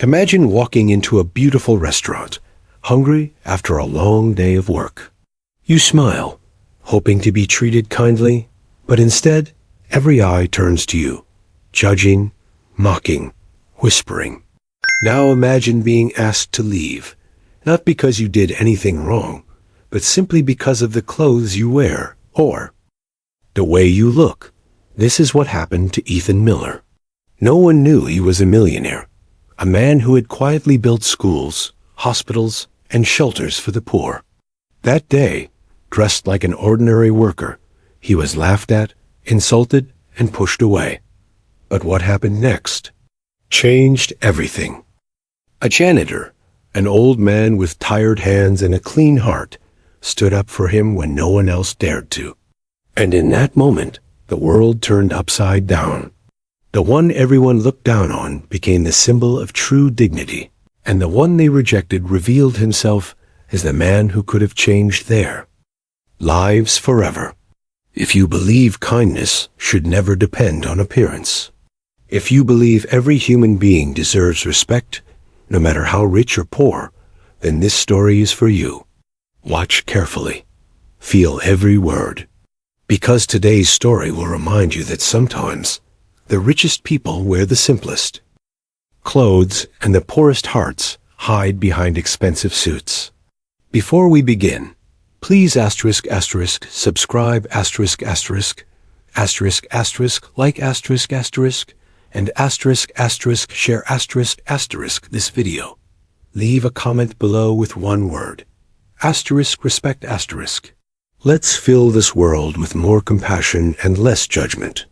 Imagine walking into a beautiful restaurant, hungry after a long day of work. You smile, hoping to be treated kindly, but instead, every eye turns to you, judging, mocking, whispering. Now imagine being asked to leave, not because you did anything wrong, but simply because of the clothes you wear, or the way you look. This is what happened to Ethan Miller. No one knew he was a millionaire, a man who had quietly built schools, hospitals, and shelters for the poor. That day, dressed like an ordinary worker, he was laughed at, insulted, and pushed away. But what happened next changed everything. A janitor, an old man with tired hands and a clean heart, stood up for him when no one else dared to. And in that moment, the world turned upside down. The one everyone looked down on became the symbol of true dignity, and the one they rejected revealed himself as the man who could have changed their lives forever. If you believe kindness should never depend on appearance, if you believe every human being deserves respect, no matter how rich or poor, then this story is for you. Watch carefully. Feel every word. Because today's story will remind you that sometimes the richest people wear the simplest clothes and the poorest hearts hide behind expensive suits. Before we begin, please subscribe like and share this video. Leave a comment below with one word. Respect. Let's fill this world with more compassion and less judgment.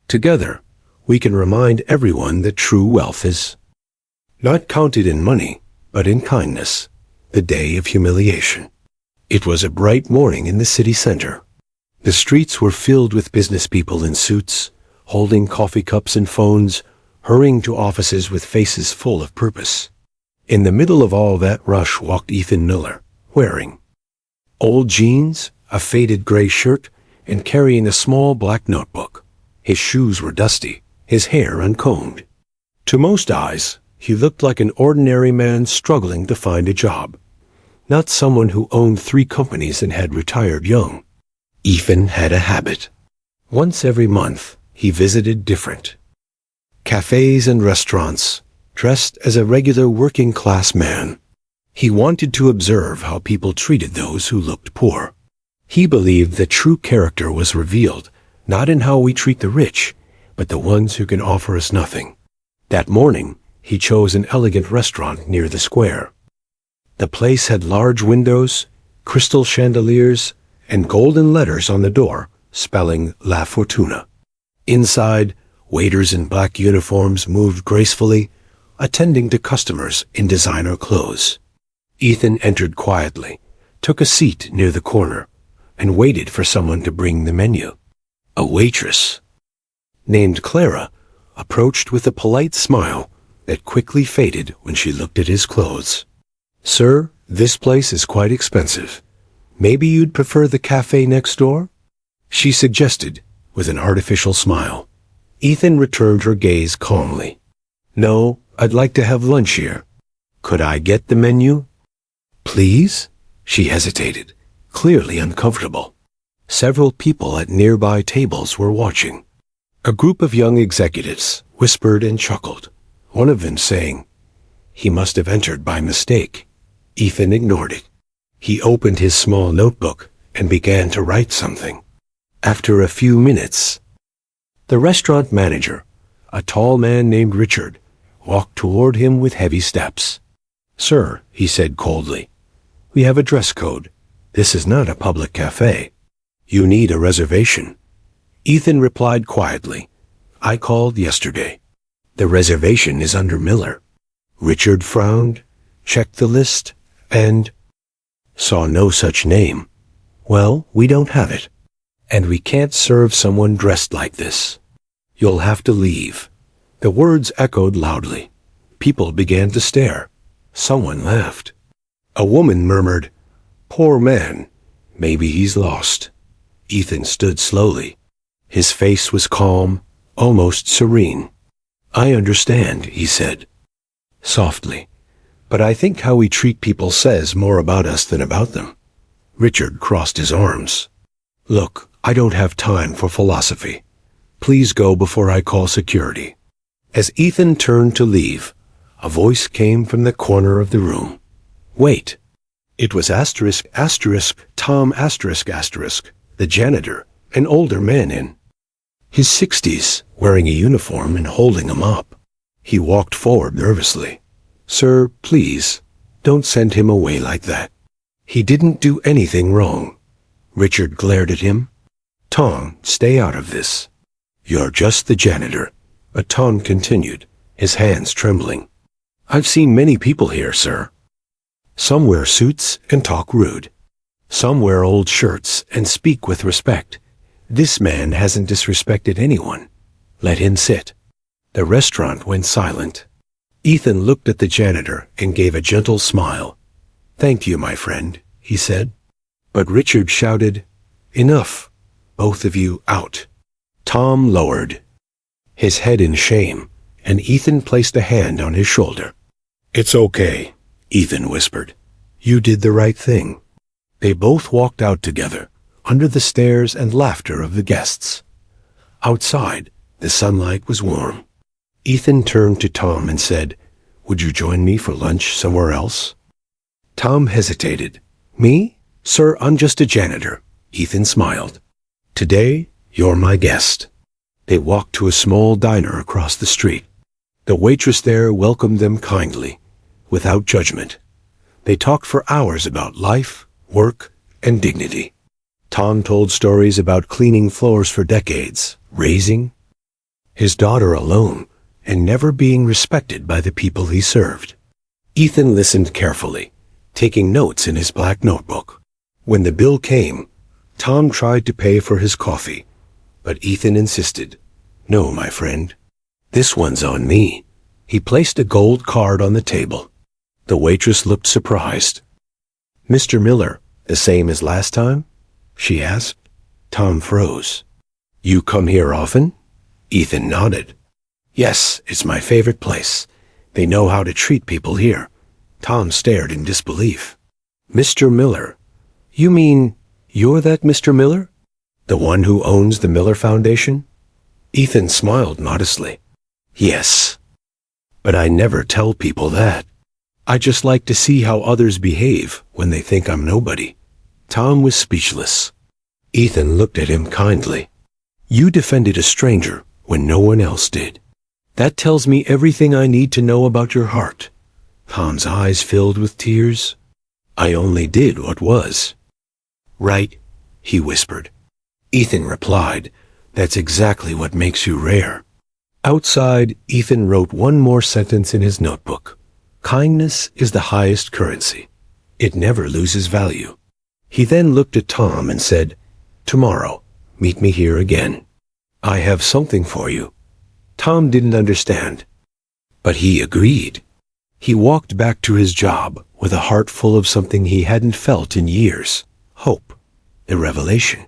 Together, we can remind everyone that true wealth is not counted in money, but in kindness, the day of humiliation. It was a bright morning in the city center. The streets were filled with business people in suits, holding coffee cups and phones, hurrying to offices with faces full of purpose. In the middle of all that rush walked Ethan Miller, wearing old jeans, a faded gray shirt, and carrying a small black notebook. His shoes were dusty, his hair uncombed. To most eyes, he looked like an ordinary man struggling to find a job, not someone who owned 3 companies and had retired young. Ethan had a habit. Once every month, he visited different cafes and restaurants, dressed as a regular working-class man. He wanted to observe how people treated those who looked poor. He believed that true character was revealed not in how we treat the rich, but the ones who can offer us nothing. That morning, he chose an elegant restaurant near the square. The place had large windows, crystal chandeliers, and golden letters on the door spelling La Fortuna. Inside, waiters in black uniforms moved gracefully, attending to customers in designer clothes. Ethan entered quietly, took a seat near the corner, and waited for someone to bring the menu. A waitress, named Clara, approached with a polite smile that quickly faded when she looked at his clothes. "Sir, this place is quite expensive. Maybe you'd prefer the cafe next door?" she suggested, with an artificial smile. Ethan returned her gaze calmly. "No, I'd like to have lunch here. Could I get the menu?" "Please?" She hesitated, clearly uncomfortable. Several people at nearby tables were watching. A group of young executives whispered and chuckled, one of them saying, "He must have entered by mistake." Ethan ignored it. He opened his small notebook and began to write something. After a few minutes, the restaurant manager, a tall man named Richard, walked toward him with heavy steps. "Sir," he said coldly, "we have a dress code. This is not a public cafe. You need a reservation." Ethan replied quietly, "I called yesterday. The reservation is under Miller." Richard frowned, checked the list, and saw no such name. "Well, we don't have it. And we can't serve someone dressed like this. You'll have to leave." The words echoed loudly. People began to stare. Someone laughed. A woman murmured, "Poor man. Maybe he's lost." Ethan stood slowly. His face was calm, almost serene. "I understand," he said. softly. But I think how we treat people says more about us than about them. Richard crossed his arms. Look, I don't have time for philosophy. Please go before I call security. As Ethan turned to leave, a voice came from the corner of the room. Wait. It was Tom the janitor, an older man in his 60s, wearing a uniform and holding a mop. He walked forward nervously. Sir, please, don't send him away like that. He didn't do anything wrong. Richard glared at him. Tom, stay out of this. You're just the janitor. But Tom continued, his hands trembling. I've seen many people here, sir. Some wear suits and talk rude. Some wear old shirts and speak with respect. This man hasn't disrespected anyone. Let him sit. The restaurant went silent. Ethan looked at the janitor and gave a gentle smile. Thank you, my friend, he said. But Richard shouted, Enough. Both of you out. Tom lowered his head in shame, and Ethan placed a hand on his shoulder. It's okay, Ethan whispered. You did the right thing. They both walked out together, under the stares and laughter of the guests. Outside, the sunlight was warm. Ethan turned to Tom and said, Would you join me for lunch somewhere else? Tom hesitated. Me? Sir, I'm just a janitor. Ethan smiled. Today, you're my guest. They walked to a small diner across the street. The waitress there welcomed them kindly, without judgment. They talked for hours about life, work, and dignity. Tom told stories about cleaning floors for decades, raising his daughter alone, and never being respected by the people he served. Ethan listened carefully, taking notes in his black notebook. When the bill came, Tom tried to pay for his coffee, but Ethan insisted. No, my friend. This one's on me. He placed a gold card on the table. The waitress looked surprised. Mr. Miller, the same as last time? She asked. Tom froze. You come here often? Ethan nodded. Yes, it's my favorite place. They know how to treat people here. Tom stared in disbelief. Mr. Miller? You mean you're that Mr. Miller? The one who owns the Miller Foundation? Ethan smiled modestly. Yes. But I never tell people that. I just like to see how others behave when they think I'm nobody. Tom was speechless. Ethan looked at him kindly. You defended a stranger when no one else did. That tells me everything I need to know about your heart. Tom's eyes filled with tears. I only did what was right, he whispered. Ethan replied, That's exactly what makes you rare. Outside, Ethan wrote one more sentence in his notebook. Kindness is the highest currency. It never loses value. He then looked at Tom and said, Tomorrow, meet me here again. I have something for you. Tom didn't understand, but he agreed. He walked back to his job with a heart full of something he hadn't felt in years. Hope. A revelation.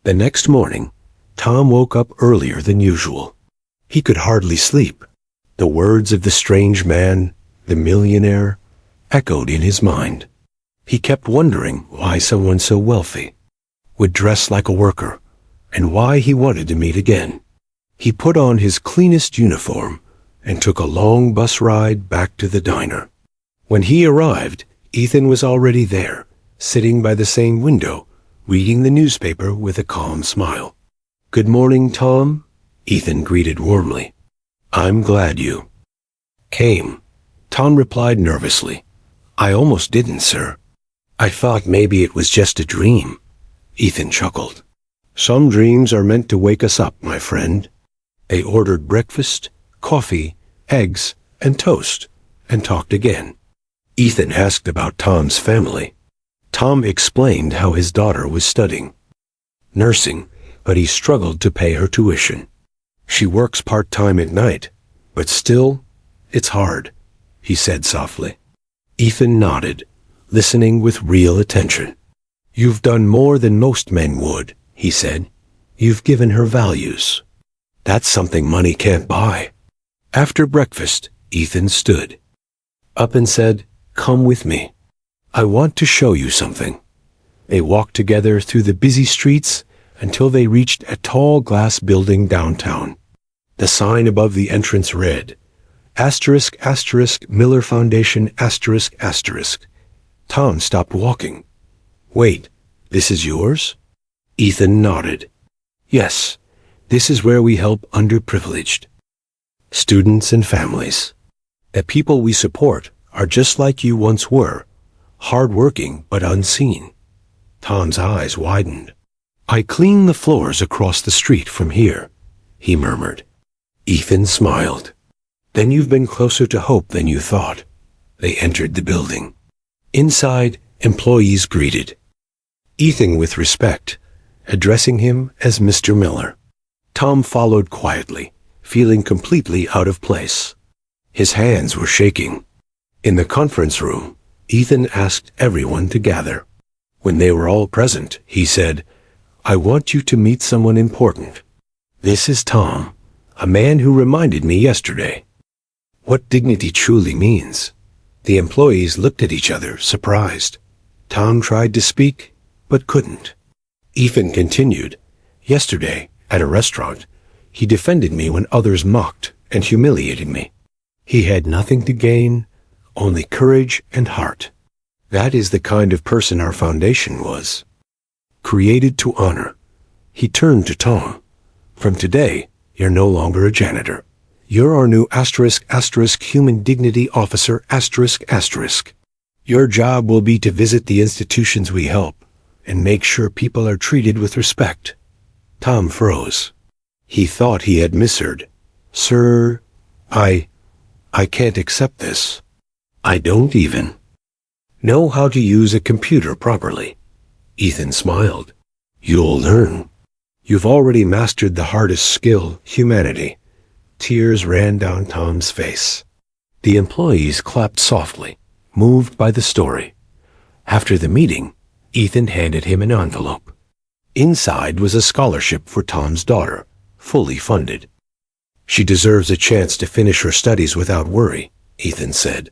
The next morning, Tom woke up earlier than usual. He could hardly sleep. The words of the strange man, the millionaire, echoed in his mind. He kept wondering why someone so wealthy would dress like a worker, and why he wanted to meet again. He put on his cleanest uniform and took a long bus ride back to the diner. When he arrived, Ethan was already there, sitting by the same window, reading the newspaper with a calm smile. Good morning, Tom, Ethan greeted warmly. I'm glad you came, Tom replied nervously. I almost didn't, sir. I thought maybe it was just a dream. Ethan chuckled. Some dreams are meant to wake us up, my friend. They ordered breakfast, coffee, eggs, and toast, and talked again. Ethan asked about Tom's family. Tom explained how his daughter was studying nursing, but he struggled to pay her tuition. She works part-time at night, but still, it's hard, he said softly. Ethan nodded, listening with real attention. You've done more than most men would, he said. You've given her values. That's something money can't buy. After breakfast, Ethan stood up and said, "Come with me. I want to show you something." They walked together through the busy streets until they reached a tall glass building downtown. The sign above the entrance read, **** Miller Foundation ****. Tom stopped walking. "Wait, this is yours?" Ethan nodded. "Yes, this is where we help underprivileged students and families. The people we support are just like you once were, hard-working but unseen." Tom's eyes widened. "I clean the floors across the street from here," he murmured. Ethan smiled. "Then you've been closer to hope than you thought." They entered the building. Inside, employees greeted Ethan with respect, addressing him as Mr. Miller. Tom followed quietly, feeling completely out of place. His hands were shaking. In the conference room, Ethan asked everyone to gather. When they were all present, he said, "I want you to meet someone important. This is Tom, a man who reminded me yesterday what dignity truly means." The employees looked at each other, surprised. Tom tried to speak, but couldn't. Ethan continued, "Yesterday, at a restaurant, he defended me when others mocked and humiliated me. He had nothing to gain, only courage and heart. That is the kind of person our foundation was, created to honor." He turned to Tom. "From today, you're no longer a janitor. You're our new **** human dignity officer ****. Your job will be to visit the institutions we help and make sure people are treated with respect." Tom froze. He thought he had misheard. "Sir, I can't accept this. I don't even know how to use a computer properly." Ethan smiled. "You'll learn. You've already mastered the hardest skill, humanity." Tears ran down Tom's face. The employees clapped softly, moved by the story. After the meeting, Ethan handed him an envelope. Inside was a scholarship for Tom's daughter, fully funded. "She deserves a chance to finish her studies without worry," Ethan said.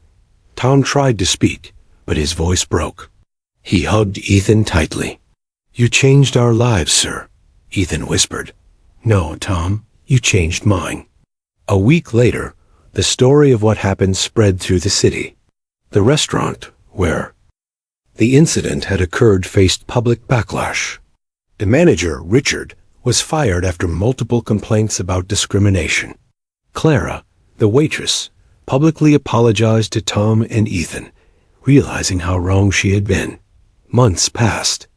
Tom tried to speak, but his voice broke. He hugged Ethan tightly. "You changed our lives, sir," Ethan whispered. "No, Tom, you changed mine." A week later, the story of what happened spread through the city. The restaurant, where the incident had occurred, faced public backlash. The manager, Richard, was fired after multiple complaints about discrimination. Clara, the waitress, publicly apologized to Tom and Ethan, realizing how wrong she had been. Months passed.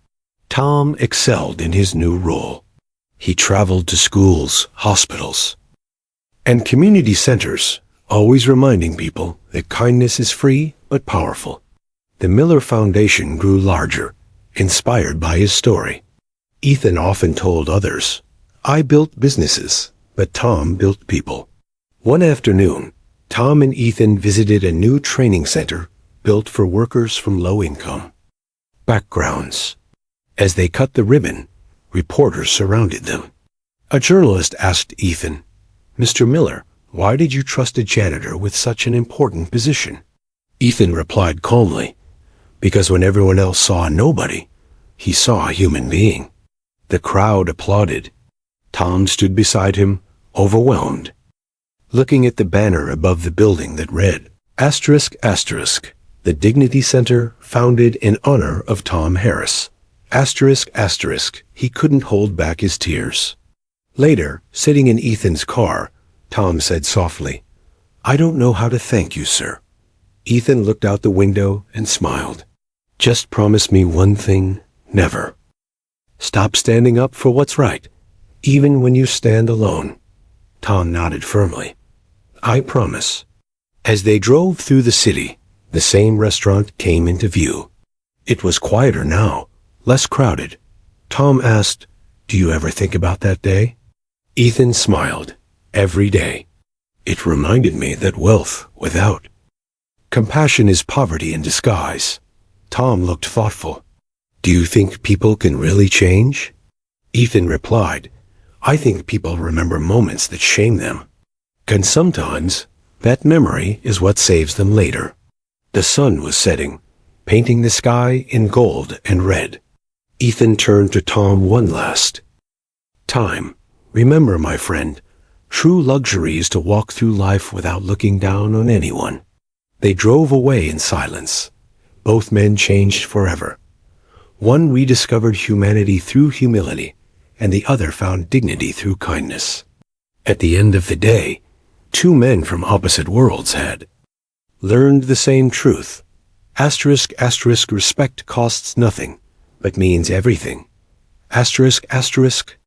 Tom excelled in his new role. He traveled to schools, hospitals, and community centers, always reminding people that kindness is free but powerful. The Miller Foundation grew larger, inspired by his story. Ethan often told others, "I built businesses, but Tom built people." One afternoon, Tom and Ethan visited a new training center built for workers from low-income backgrounds. As they cut the ribbon, reporters surrounded them. A journalist asked Ethan, "Mr. Miller, why did you trust a janitor with such an important position?" Ethan replied calmly, "Because when everyone else saw a nobody, he saw a human being." The crowd applauded. Tom stood beside him, overwhelmed, looking at the banner above the building that read, ****, the Dignity Center founded in honor of Tom Harris. ***, he couldn't hold back his tears. Later, sitting in Ethan's car, Tom said softly, "I don't know how to thank you, sir." Ethan looked out the window and smiled. "Just promise me one thing, never stop standing up for what's right, even when you stand alone." Tom nodded firmly. "I promise." As they drove through the city, the same restaurant came into view. It was quieter now, less crowded. Tom asked, "Do you ever think about that day?" Ethan smiled. "Every day. It reminded me that wealth without compassion is poverty in disguise." Tom looked thoughtful. "Do you think people can really change?" Ethan replied, "I think people remember moments that shame them. And sometimes, that memory is what saves them later." The sun was setting, painting the sky in gold and red. Ethan turned to Tom one last time. Remember, my friend, true luxury is to walk through life without looking down on anyone. They drove away in silence. Both men changed forever. One rediscovered humanity through humility, and the other found dignity through kindness. At the end of the day, two men from opposite worlds had learned the same truth. Asterisk, asterisk, respect costs nothing, but means everything. Asterisk, asterisk,